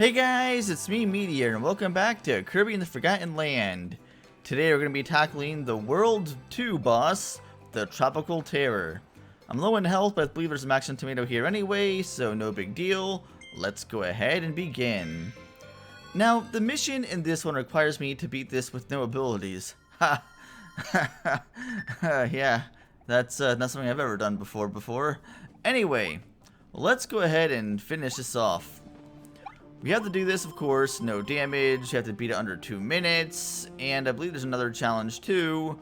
Hey guys, it's me, Meteor, and welcome back to Kirby and the Forgotten Land. Today we're going to be tackling the World 2 boss, the Tropical Terror. I'm low in health, but I believe there's a max on tomato here anyway, so no big deal. Let's go ahead and begin. Now, the mission in this one requires me to beat this with no abilities. Ha! Yeah, that's not something I've ever done before. Anyway, let's go ahead and finish this off. We have to do this, of course, no damage, you have to beat it under 2 minutes, and I believe there's another challenge too,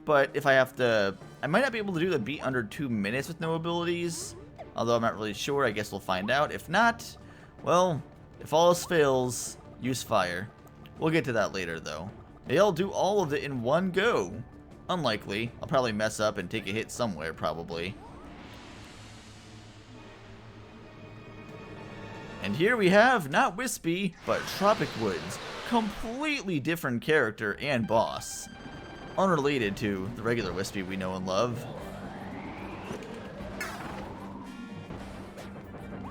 but if I have to, I might not be able to do the beat under 2 minutes with no abilities, although I'm not really sure. I guess we'll find out. If not, well, if all else fails, use fire. We'll get to that later though. Maybe I'll do all of it in one go. Unlikely. I'll probably mess up and take a hit somewhere, probably. And here we have, not Wispy, but Tropic Woods. Completely different character and boss. Unrelated to the regular Wispy we know and love.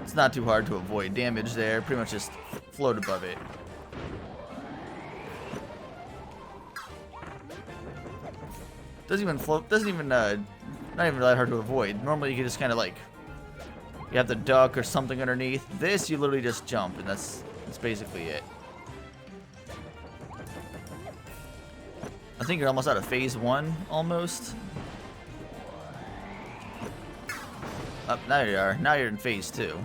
It's not too hard to avoid damage there, pretty much just float above it. Doesn't even float, not even really hard to avoid. Normally you can just kind of like, you have the duck or something underneath. This, you literally just jump, and that's basically it. I think you're almost out of phase 1, almost. Now you are. Now you're in phase 2.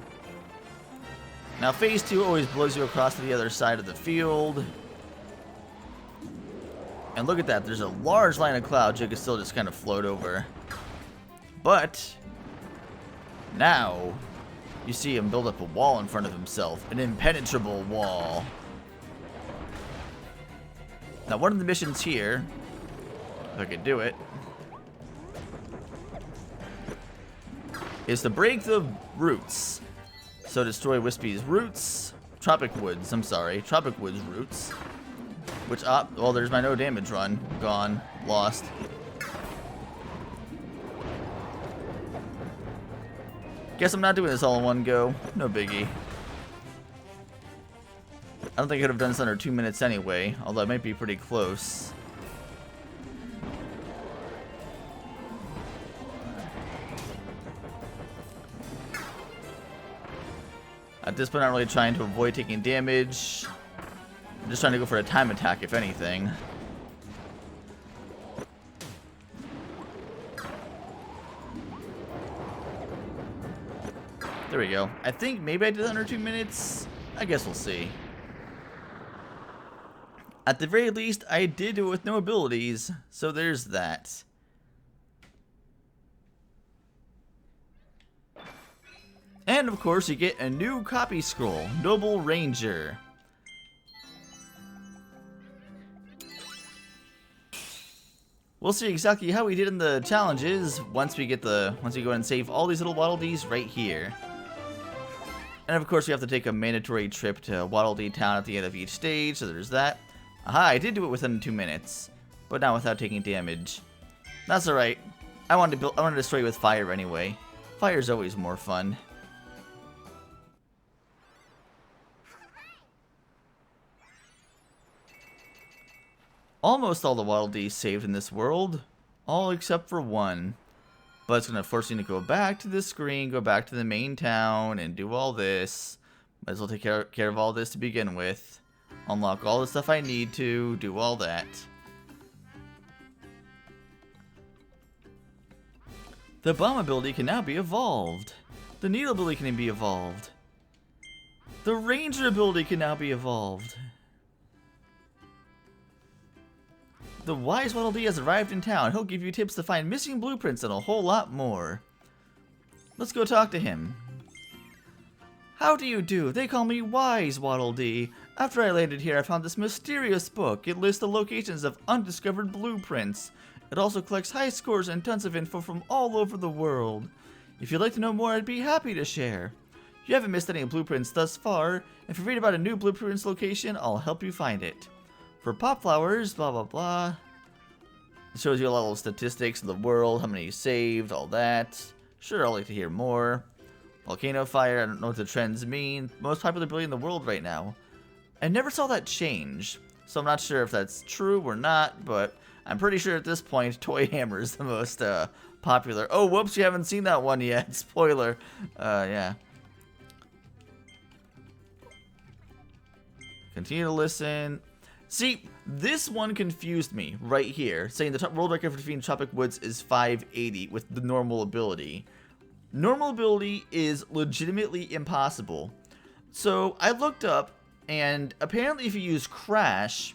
Now phase 2 always blows you across to the other side of the field. And look at that, there's a large line of clouds you can still just kind of float over. But now, you see him build up a wall in front of himself. An impenetrable wall. Now, one of the missions here, if I could do it, is to break the roots. So destroy Wispy's roots. Tropic Woods roots. Which, well, there's my no damage run. Gone. Lost. Guess I'm not doing this all in one go. No biggie. I don't think I could have done this under 2 minutes anyway, although it might be pretty close. At this point, I'm not really trying to avoid taking damage. I'm just trying to go for a time attack, if anything. There we go. I think maybe I did it under 2 minutes. I guess we'll see. At the very least, I did do it with no abilities, so there's that. And of course, you get a new copy scroll, Noble Ranger. We'll see exactly how we did in the challenges once we go and save all these little Waddle Dees right here. And of course, we have to take a mandatory trip to Waddle Dee Town at the end of each stage, so there's that. Aha, I did do it within 2 minutes, but not without taking damage. That's alright. I wanted to destroy with fire anyway. Fire's always more fun. Almost all the Waddle Dees saved in this world, all except for one. But it's going to force you to go back to the screen, go back to the main town, and do all this. Might as well take care of all this to begin with. Unlock all the stuff I need to, do all that. The bomb ability can now be evolved. The needle ability can be evolved. The ranger ability can now be evolved. The wise Waddle Dee has arrived in town. He'll give you tips to find missing blueprints and a whole lot more. Let's go talk to him. How do you do? They call me Wise Waddle Dee. After I landed here, I found this mysterious book. It lists the locations of undiscovered blueprints. It also collects high scores and tons of info from all over the world. If you'd like to know more, I'd be happy to share. You haven't missed any blueprints thus far. If you read about a new blueprints location, I'll help you find it. For pop flowers, blah blah blah. It shows you a lot of statistics of the world, how many you saved, all that. Sure, I'd like to hear more. Volcano fire, I don't know what the trends mean. Most popular ability in the world right now. I never saw that change, so I'm not sure if that's true or not, but I'm pretty sure at this point, Toy Hammer is the most popular. Oh, whoops, you haven't seen that one yet. Spoiler. Yeah. Continue to listen. See, this one confused me right here, saying the top world record between Tropic Woods is 580 with the normal ability. Normal ability is legitimately impossible. So I looked up, and apparently if you use Crash,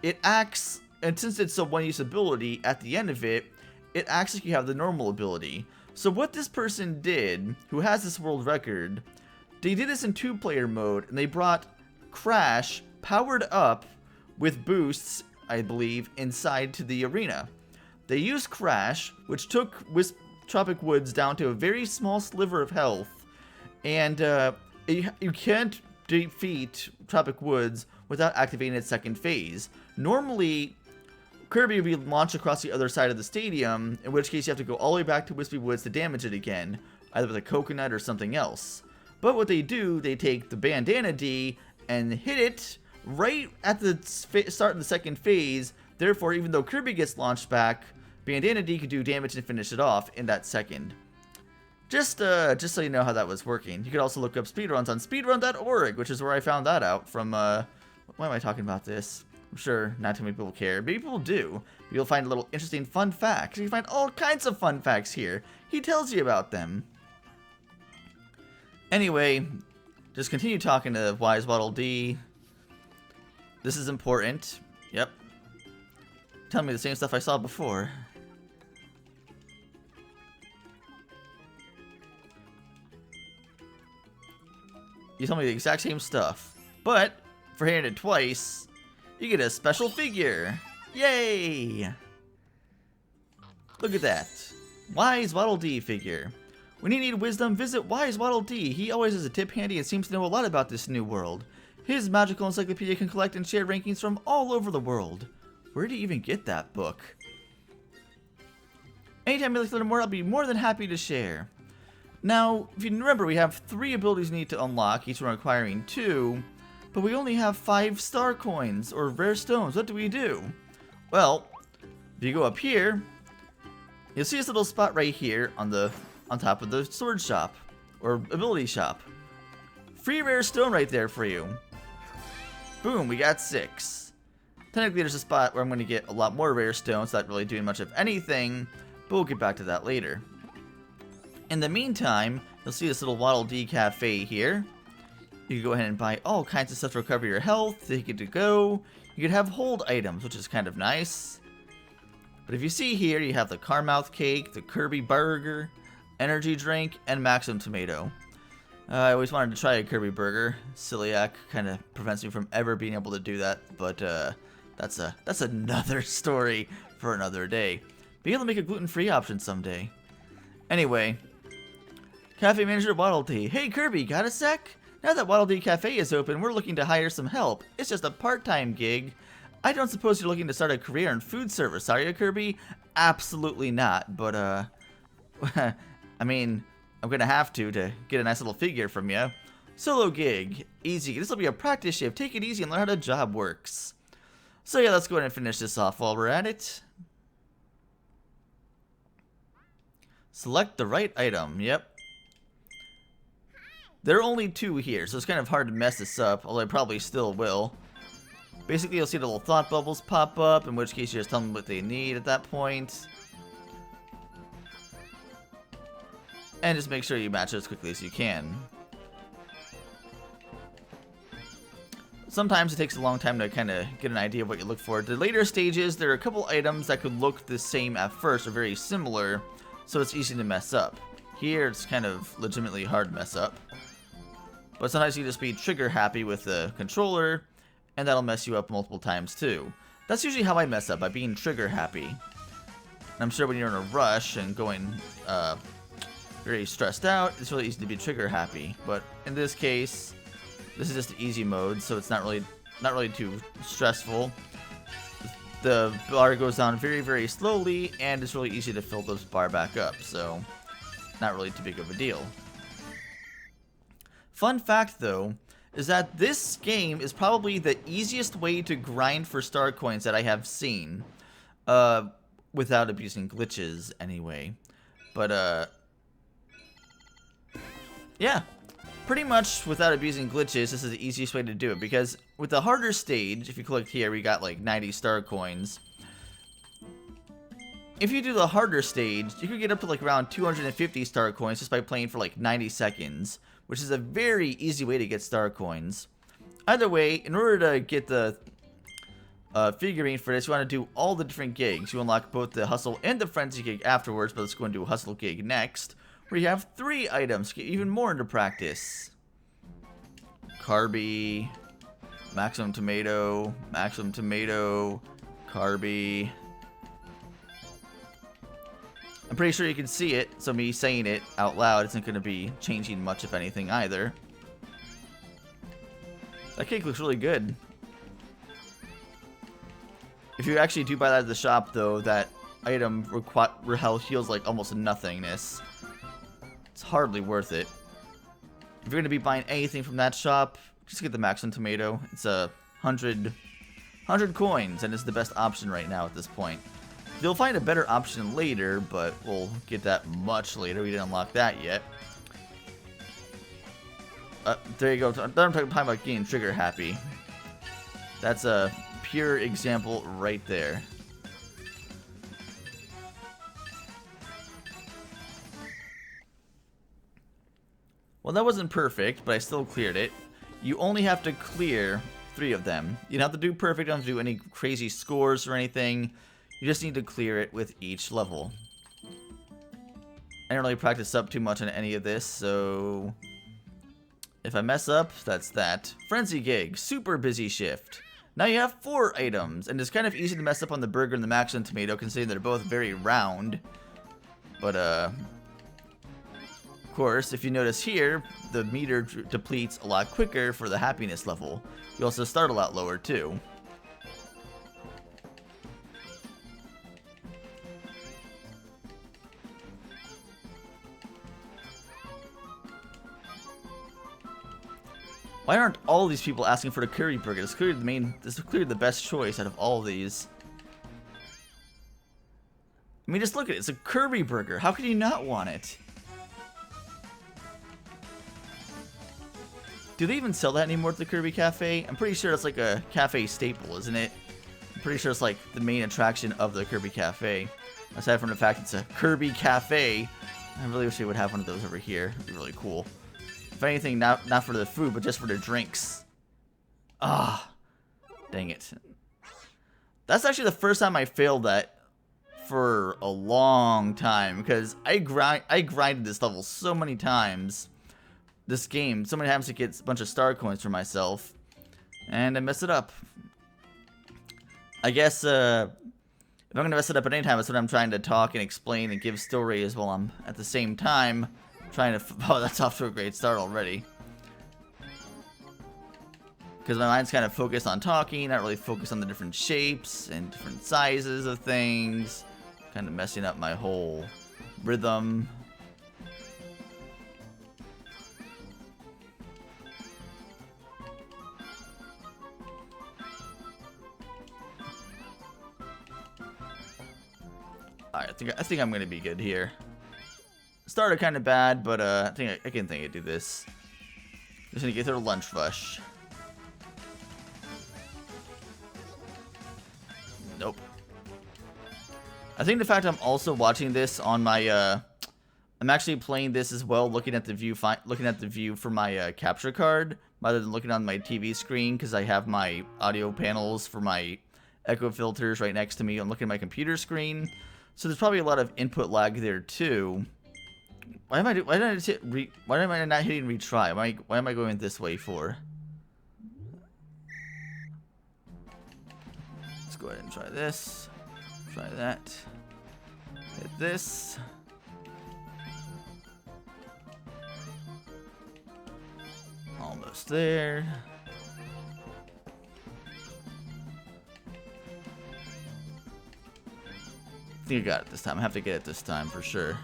it acts, and since it's a one-use ability, at the end of it, it acts like you have the normal ability. So what this person did, who has this world record, they did this in 2-player mode, and they brought Crash powered up with boosts, I believe, inside to the arena. They used Crash, which took Tropic Woods down to a very small sliver of health, and you can't defeat Tropic Woods without activating its second phase. Normally, Kirby would be launched across the other side of the stadium, in which case you have to go all the way back to Wispy Woods to damage it again, either with a coconut or something else. But what they do, they take the Bandana D and hit it right at the start of the second phase. Therefore, even though Kirby gets launched back, Bandana D could do damage and finish it off in that second. Just so you know how that was working. You could also look up speedruns on speedrun.org, which is where I found that out from, why am I talking about this? I'm sure not too many people care, but people do. You'll find a little interesting fun facts. You can find all kinds of fun facts here. He tells you about them. Anyway, just continue talking to Wise Waddle D. This is important. Yep. Tell me the same stuff I saw before. You tell me the exact same stuff. But, for hearing it twice, you get a special figure. Yay! Look at that. Wise Waddle D figure. When you need wisdom, visit Wise Waddle D. He always has a tip handy and seems to know a lot about this new world. His magical encyclopedia can collect and share rankings from all over the world. Where did you even get that book? Anytime you'd like to learn more, I'll be more than happy to share. Now, if you remember, we have 3 abilities we need to unlock, each one requiring 2, but we only have 5 star coins, or rare stones. What do we do? Well, if you go up here, you'll see this little spot right here on top of the sword shop, or ability shop. Free rare stone right there for you. Boom, we got 6. Technically, there's a spot where I'm going to get a lot more rare stones, not really doing much of anything, but we'll get back to that later. In the meantime, you'll see this little Waddle D cafe here. You can go ahead and buy all kinds of stuff to recover your health, take it to go. You could have hold items, which is kind of nice. But if you see here, you have the Carmouth Cake, the Kirby Burger, Energy Drink, and Maximum Tomato. I always wanted to try a Kirby Burger. Celiac kind of prevents me from ever being able to do that, but that's another story for another day. Be able to make a gluten-free option someday. Anyway, Cafe Manager Waddle D. Hey Kirby, got a sec? Now that Waddle D Cafe is open, we're looking to hire some help. It's just a part-time gig. I don't suppose you're looking to start a career in food service, are you, Kirby? Absolutely not, but, I mean, I'm gonna have to get a nice little figure from you. Solo gig. Easy. This will be a practice shift. Take it easy and learn how the job works. So yeah, let's go ahead and finish this off while we're at it. Select the right item. Yep. There are only 2 here, so it's kind of hard to mess this up, although I probably still will. Basically, you'll see the little thought bubbles pop up, in which case you just tell them what they need at that point. And just make sure you match it as quickly as you can. Sometimes it takes a long time to kind of get an idea of what you look for. The later stages, there are a couple items that could look the same at first, or very similar, so it's easy to mess up. Here, it's kind of legitimately hard to mess up. But sometimes you just be trigger happy with the controller, and that'll mess you up multiple times too. That's usually how I mess up, by being trigger happy. And I'm sure when you're in a rush and going very stressed out, it's really easy to be trigger happy. But in this case, this is just easy mode, so it's not really too stressful. The bar goes down very, very slowly, and it's really easy to fill this bar back up, so not really too big of a deal. Fun fact, though, is that this game is probably the easiest way to grind for star coins that I have seen. Without abusing glitches, anyway. But, yeah. Pretty much without abusing glitches, this is the easiest way to do it. Because with the harder stage, if you click here, we got like 90 star coins. If you do the harder stage, you could get up to like around 250 star coins just by playing for like 90 seconds. Which is a very easy way to get star coins. Either way, in order to get the figurine for this, you want to do all the different gigs. You unlock both the Hustle and the Frenzy gig afterwards, but let's go and do a Hustle gig next. Where you have 3 items to get even more into practice. Kirby, Maximum Tomato, Kirby. I'm pretty sure you can see it, so me saying it out loud isn't going to be changing much, if anything, either. That cake looks really good. If you actually do buy that at the shop, though, that item heals like almost nothingness. It's hardly worth it. If you're going to be buying anything from that shop, just get the Maximum Tomato. It's 100 coins, and it's the best option right now at this point. You'll find a better option later, but we'll get that much later. We didn't unlock that yet. There you go. I'm talking about getting trigger happy. That's a pure example right there. Well, that wasn't perfect, but I still cleared it. You only have to clear 3 of them. You don't have to do perfect, you don't have to do any crazy scores or anything. You just need to clear it with each level. I didn't really practice up too much on any of this, so if I mess up, that's that. Frenzy gig, super busy shift. Now you have 4 items, and it's kind of easy to mess up on the burger and the Maximum Tomato, considering they're both very round. But, of course, if you notice here, the meter depletes a lot quicker for the happiness level. You also start a lot lower, too. Why aren't all these people asking for the Kirby burger? This is clearly the best choice out of all of these. I mean, just look at it. It's a Kirby burger. How can you not want it? Do they even sell that anymore at the Kirby Cafe? I'm pretty sure it's like a cafe staple, isn't it? I'm pretty sure it's like the main attraction of the Kirby Cafe. Aside from the fact it's a Kirby Cafe, I really wish they would have one of those over here. It'd be really cool. If anything, not for the food, but just for the drinks. Ah, dang it. That's actually the first time I failed that for a long time, because I grinded this level so many times. This game, so many times to get a bunch of star coins for myself, and I messed it up. I guess if I'm gonna mess it up at any time, that's when I'm trying to talk and explain and give stories while I'm at the same time trying to. Oh, that's off to a great start already. Because my mind's kind of focused on talking, not really focused on the different shapes and different sizes of things. Kind of messing up my whole rhythm. Alright, I think I'm gonna be good here. Started kind of bad, but I think I can do this. Just gonna get through the lunch rush. Nope. I think the fact I'm also watching this on my I'm actually playing this as well, looking at the view for my capture card rather than looking on my TV screen, because I have my audio panels for my echo filters right next to me. I'm looking at my computer screen. So there's probably a lot of input lag there too. Why am I not hitting retry? Why am I going this way for? Let's go ahead and try this. Try that. Hit this. Almost there. I think I got it this time. I have to get it this time for sure.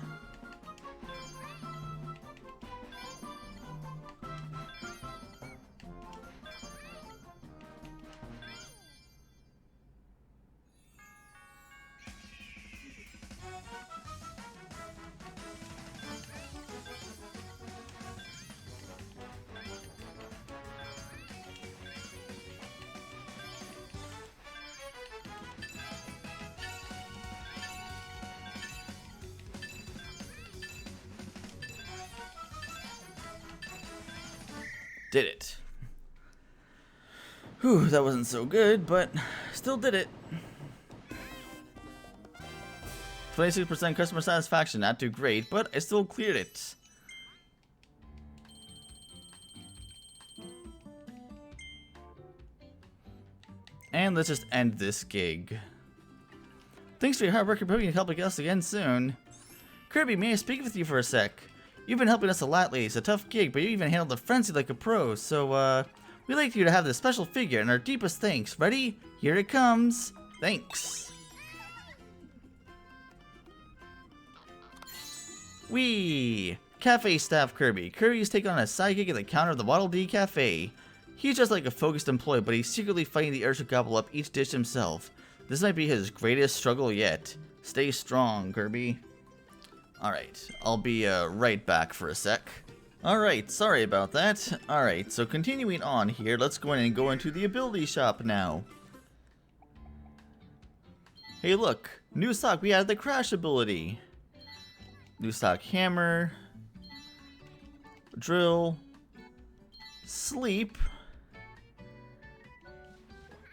Did it. Whew, that wasn't so good, but still did it. 26% customer satisfaction, not too great, but I still cleared it. And let's just end this gig. Thanks for your hard work. You're probably helping us again soon. Kirby, may I speak with you for a sec? You've been helping us a lot lately. It's a tough gig, but you even handled the frenzy like a pro. So, we'd like you to have this special figure, and our deepest thanks. Ready? Here it comes. Thanks. Whee! Cafe staff Kirby. Kirby's taken on a side gig at the counter of the Waddle D Cafe. He's just like a focused employee, but he's secretly fighting the urge to gobble up each dish himself. This might be his greatest struggle yet. Stay strong, Kirby. Alright, I'll be right back for a sec. Alright, sorry about that. Alright, so continuing on here, let's go in and go into the ability shop now. Hey look, new stock, we added the crash ability. New stock hammer, drill, sleep.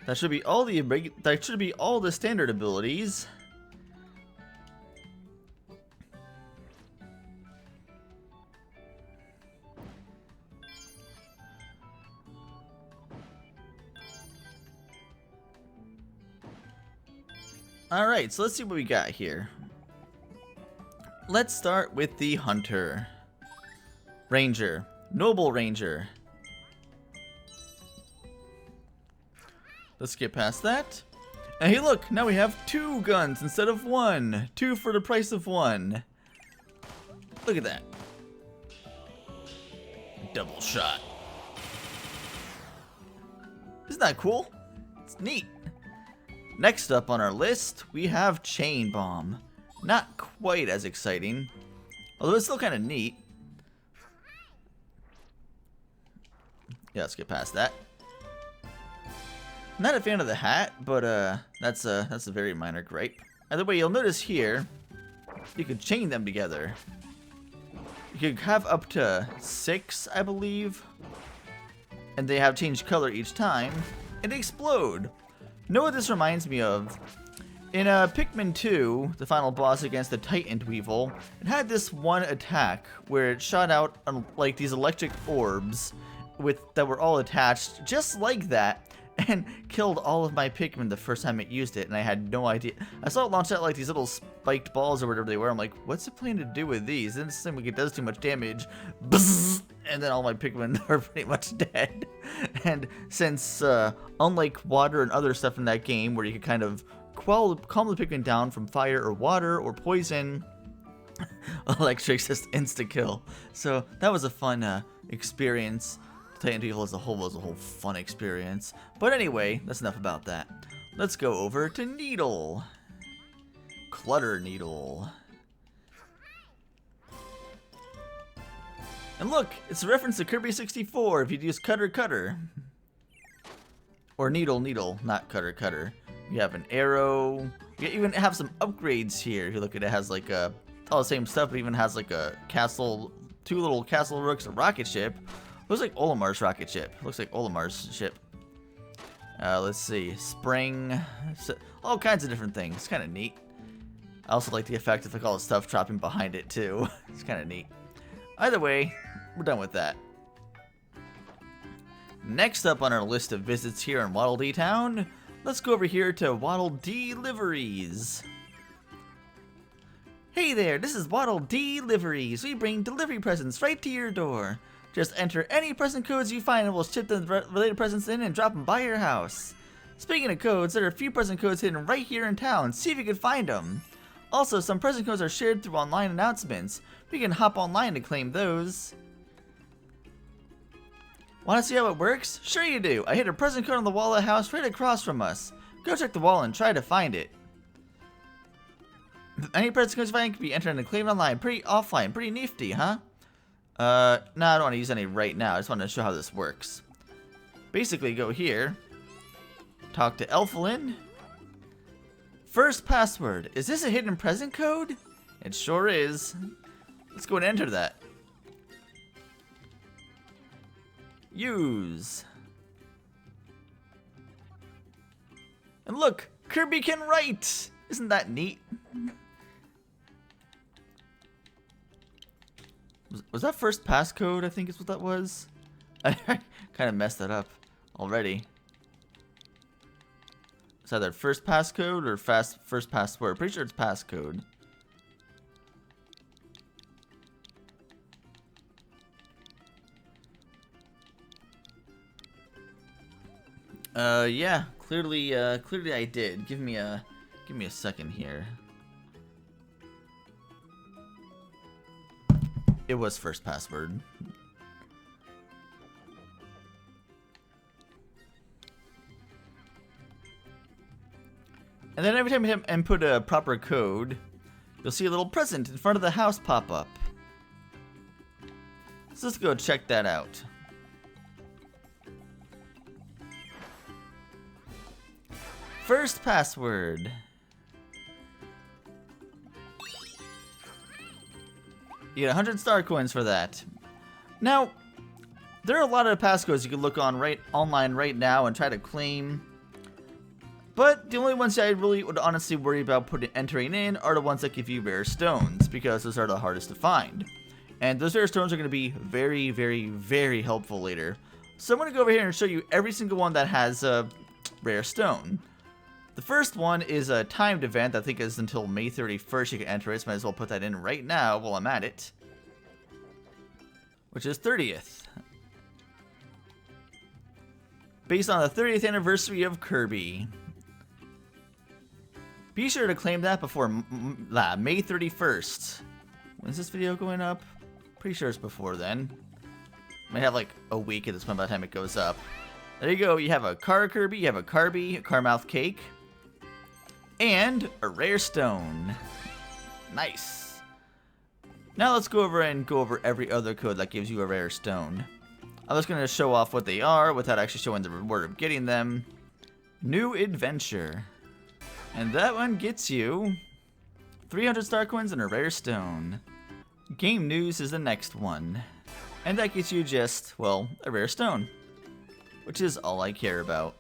That should be all the standard abilities. Alright, so let's see what we got here. Let's start with the Hunter. Ranger. Noble Ranger. Let's get past that. And hey look, now we have 2 guns instead of 1. 2 for the price of 1. Look at that. Double shot. Isn't that cool? It's neat. Next up on our list, we have Chain Bomb. Not quite as exciting, although it's still kind of neat. Yeah, let's get past that. Not a fan of the hat, but that's a very minor gripe. Either way, you'll notice here, you can chain them together. You can have up to 6, I believe, and they have changed color each time, and they explode. Know what this reminds me of? In Pikmin 2, the final boss against the Titan Weevil, it had this one attack where it shot out like these electric orbs that were all attached, just like that, and killed all of my Pikmin the first time it used it, and I had no idea. I saw it launch out like these little spiked balls or whatever they were. I'm like, what's it planning to do with these? And it seems like it does too much damage. Bzzz, and then all my Pikmin are pretty much dead. And since, unlike water and other stuff in that game where you could kind of calm the Pikmin down from fire or water or poison, electric's just insta-kill. So that was a fun experience. Titan Weevil as a whole was a whole fun experience. But anyway, that's enough about that. Let's go over to Needle. Clutter Needle. And look, it's a reference to Kirby 64 if you'd use Cutter Cutter. Or Needle Needle, not Cutter Cutter. You have an arrow. You even have some upgrades here. If you look at it, it has like all the same stuff, but even has like a castle, 2 little castle rooks, a rocket ship. Looks like Olimar's rocket ship. Looks like Olimar's ship. Let's see. Spring. All kinds of different things. It's kind of neat. I also like the effect of like all the stuff dropping behind it too. It's kind of neat. Either way, we're done with that. Next up on our list of visits here in Waddle Dee Town, let's go over here to Waddle Deliveries. Hey there, this is Waddle Deliveries. We bring delivery presents right to your door. Just enter any present codes you find and we'll ship the related presents in and drop them by your house. Speaking of codes, there are a few present codes hidden right here in town. See if you can find them. Also, some present codes are shared through online announcements. We can hop online to claim those. Want to see how it works? Sure you do. I hid a present code on the wall of the house right across from us. Go check the wall and try to find it. Any present codes you find can be entered and claimed online. Pretty offline. Pretty nifty, huh? No, I don't want to use any right now. I just want to show how this works. Basically, go here. Talk to Elflin. First password. Is this a hidden present code? It sure is. Let's go and enter that. Use. And look, Kirby can write! Isn't that neat? Was that first passcode, I think is what that was? I kind of messed that up already. It's either first passcode or first password. Pretty sure it's passcode. Yeah, clearly I did. Give me a second here. It was first password. And then every time you input a proper code, you'll see a little present in front of the house pop up. So let's go check that out. First password. You get 100 star coins for that. Now, there are a lot of passcodes you can look on online right now and try to claim. But the only ones I really would honestly worry about entering in are the ones that give you rare stones, because those are the hardest to find. And those rare stones are going to be very, very, very helpful later. So I'm going to go over here and show you every single one that has a rare stone. The first one is a timed event. I think is until May 31st you can enter it. So might as well put that in right now while I'm at it. Which is 30th. Based on the 30th anniversary of Kirby. Be sure to claim that before May 31st. When's this video going up? Pretty sure it's before then. Might have like a week at this point by the time it goes up. There you go. You have a Car Kirby, you have a Carby, a Carmouth Cake, and a rare stone. Nice. Now let's go over every other code that gives you a rare stone. I'm just going to show off what they are without actually showing the reward of getting them. New Adventure. And that one gets you 300 star coins and a rare stone. Game News is the next one. And that gets you just, well, a rare stone. Which is all I care about.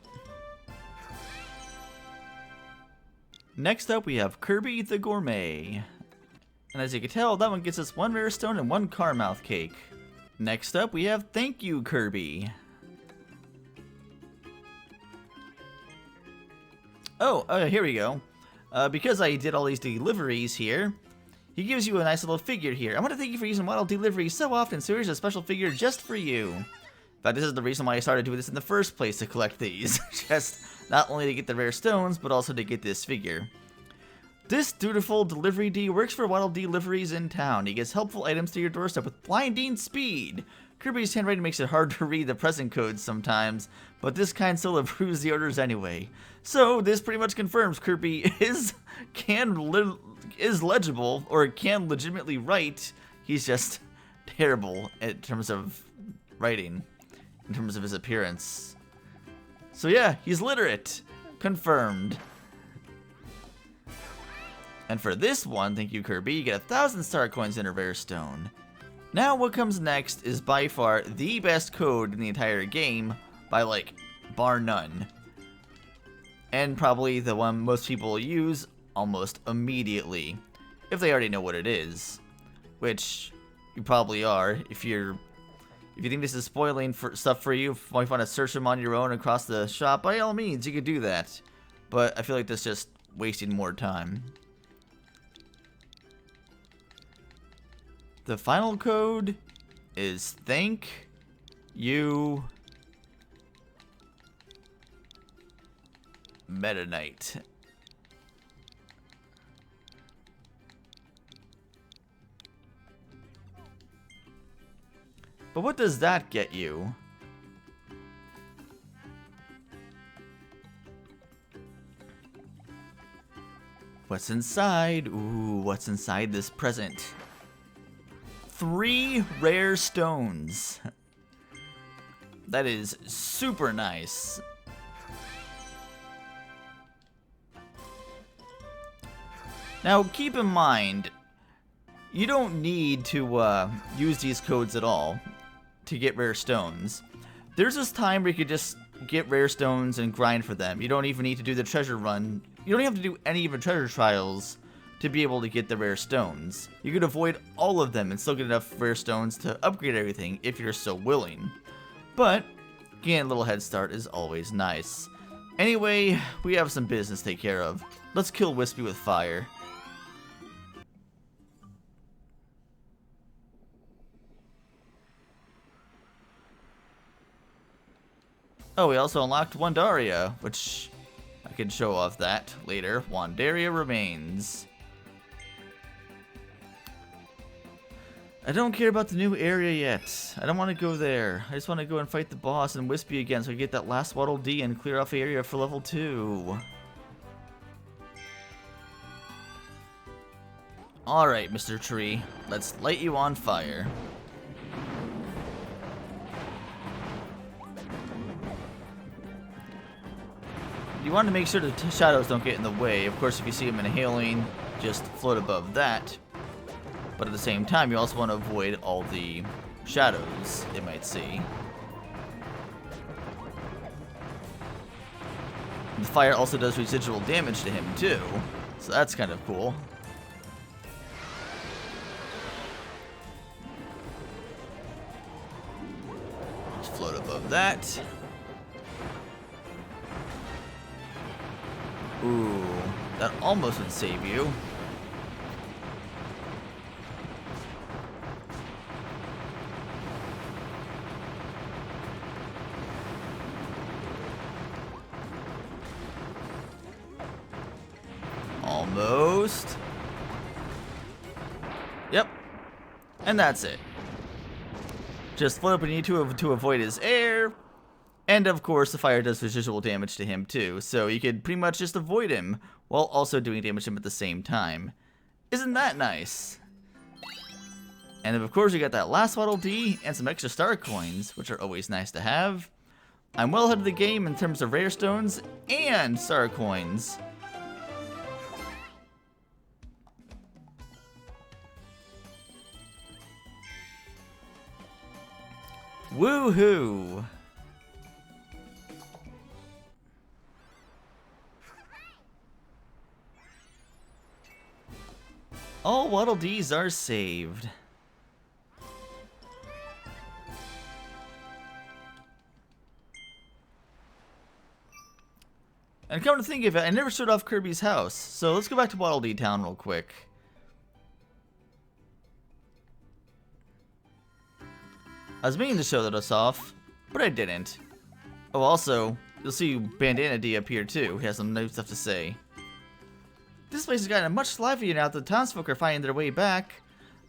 Next up we have Kirby the Gourmet. And as you can tell, that one gets us one rare stone and one Carmouth Cake. Next up we have Thank You Kirby. Oh, here we go. Because I did all these deliveries here, he gives you a nice little figure here. I want to thank you for using Waddle Deliveries so often, so here's a special figure just for you. In fact, this is the reason why I started doing this in the first place, to collect these. Just not only to get the rare stones, but also to get this figure. This dutiful delivery D works for Waddle Deliveries in town. He gets helpful items to your doorstep with blinding speed. Kirby's handwriting makes it hard to read the present codes sometimes, but this kind still approves the orders anyway. So this pretty much confirms Kirby is legible, or can legitimately write. He's just terrible in terms of writing, in terms of his appearance. So yeah, he's literate. Confirmed. And for this one, thank you Kirby, you get 1,000 star coins and a rare stone. Now what comes next is by far the best code in the entire game, by like, bar none. And probably the one most people use almost immediately, if they already know what it is. Which, you probably are. If you think this is spoiling stuff for you, if you want to search them on your own across the shop, by all means, you could do that. But I feel like that's just wasting more time. The final code is Thank You Meta Knight. But what does that get you? What's inside? Ooh, what's inside this present? 3 rare stones. That is super nice. Now keep in mind, you don't need to use these codes at all to get rare stones. There's this time where you could just get rare stones and grind for them. You don't even need to do the treasure run. You don't have to do any of the treasure trials to be able to get the rare stones. You could avoid all of them and still get enough rare stones to upgrade everything if you're so willing. But getting a little head start is always nice. Anyway, we have some business to take care of. Let's kill Wispy with fire. Oh, we also unlocked Wandaria, which I can show off that later. Wandaria remains. I don't care about the new area yet. I don't want to go there. I just want to go and fight the boss and Wispy again so I get that last Waddle D and clear off the area for level 2. Alright, Mr. Tree. Let's light you on fire. You want to make sure the shadows don't get in the way. Of course, if you see them inhaling, just float above that. But at the same time, you also want to avoid all the shadows they might see. The fire also does residual damage to him too, so that's kind of cool. Just float above that. Ooh, that almost would save you. Almost. Yep. And that's it. Just float up and need to avoid his air. And of course, the fire does residual damage to him too, so you could pretty much just avoid him while also doing damage to him at the same time. Isn't that nice? And of course, you got that last Waddle D and some extra star coins, which are always nice to have. I'm well ahead of the game in terms of rare stones and star coins. Woohoo! All Waddle Dees are saved. And come to think of it, I never showed off Kirby's house, so let's go back to Waddle Dee Town real quick. I was meaning to show this off, but I didn't. Oh, also, you'll see Bandana D up here too. He has some new stuff to say. This place has gotten much livelier now that the townsfolk are finding their way back.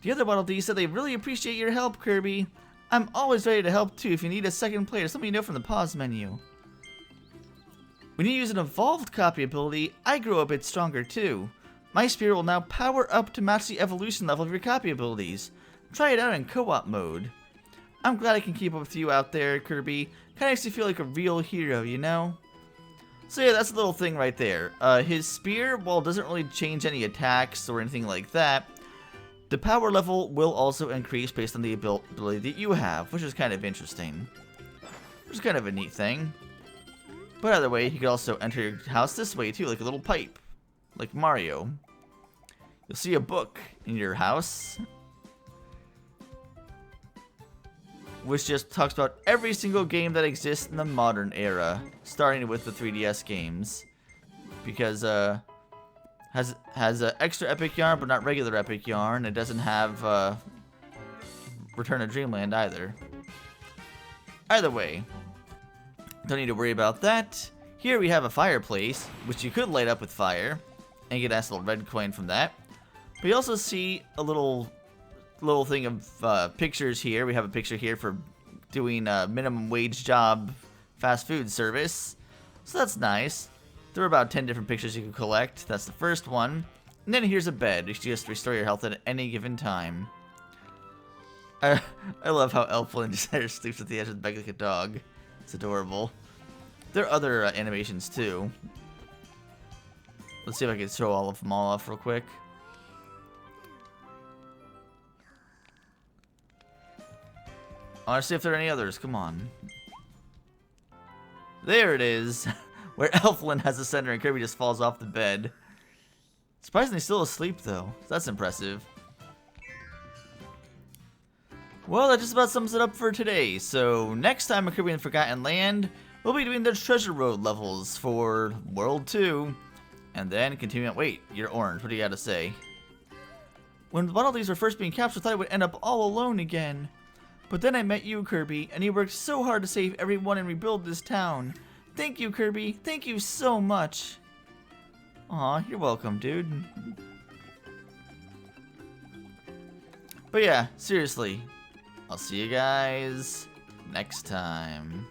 The other Waddle Dee said they really appreciate your help, Kirby. I'm always ready to help too if you need a second player. Let me know from the pause menu. When you use an evolved copy ability, I grow a bit stronger too. My spear will now power up to match the evolution level of your copy abilities. Try it out in co-op mode. I'm glad I can keep up with you out there, Kirby. Kinda makes you feel like a real hero, you know? So yeah, that's a little thing right there. His spear, while it doesn't really change any attacks or anything like that, the power level will also increase based on the ability that you have, which is kind of interesting. Which is kind of a neat thing. But either way, you can also enter your house this way too, like a little pipe. Like Mario. You'll see a book in your house, which just talks about every single game that exists in the modern era, starting with the 3DS games, because has extra epic yarn, but not regular epic yarn. It doesn't have Return to Dreamland either. Either way, don't need to worry about that. Here we have a fireplace, which you could light up with fire, and get a nice little red coin from that. But you also see a little thing of pictures here. We have a picture here for doing a minimum wage job fast food service. So that's nice. There are about 10 different pictures you can collect. That's the first one. And then here's a bed. You can just restore your health at any given time. I love how Elflin just sleeps at the edge of the bed like a dog. It's adorable. There are other animations too. Let's see if I can show all of them all off real quick. I want to see if there are any others. Come on. There it is. Where Elflin has the center and Kirby just falls off the bed. Surprisingly still asleep though. That's impressive. Well, that just about sums it up for today. So next time on Kirby and Forgotten Land, we'll be doing the Treasure Road levels for World 2. And then continuing on. Wait, you're orange. What do you gotta say? When the Waddle Deliveries were first being captured, I thought I would end up all alone again. But then I met you, Kirby, and you worked so hard to save everyone and rebuild this town. Thank you, Kirby. Thank you so much. Aw, you're welcome, dude. But yeah, seriously. I'll see you guys next time.